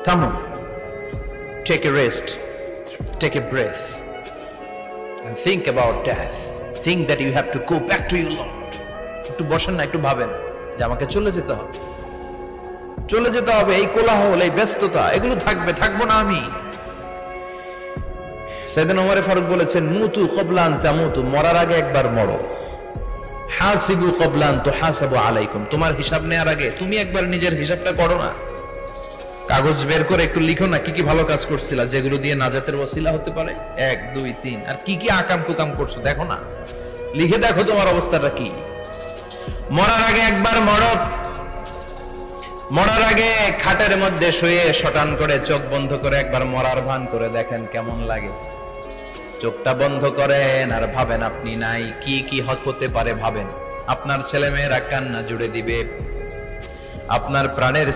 থামুন, take a rest, take a breath and think about death. Think that you have to go back to your Lord. একটু বসেন না, একটু ভাবেন যে আমাকে চলে যেতে হবে, চলে যেতে হবে। এই কোলাহল, এই ব্যস্ততা, এগুলো থাকবো না আমি। সাইয়েদনা ওমর ফারুক বলেছেন, মুতু ক্বাবলা আন তামুতু, মরার আগে একবার মরো। হাসিবু ক্বাবলা আন তুহাসাবু আলাইকুম, তোমার হিসাব নেওয়ার আগে তুমি একবার নিজের হিসাবটা করো না। কাগজ বের করে একটু লিখো না কি কি ভালো কাজ করছিলা, যেগুলো দিয়ে নাজাতের ওসিলা হতে পারে। 1 2 3, আর কি কি আকাম কুকাম করছো দেখো না, লিখে দেখো তোমার অবস্থাটা কি। মরার আগে একবার মরো। মরার আগে খাটের মধ্যে শুয়ে শটান করে চোখ বন্ধ করে একবার মরার ভান করে দেখেন কেমন লাগে। চোখটা বন্ধ করেন আর ভাবেন আপনি নাই, কি কি হতে পারে ভাবেন। আপনার ছেলে মেয়েরা কান্না জুড়ে দিবে, আপনার প্রাণের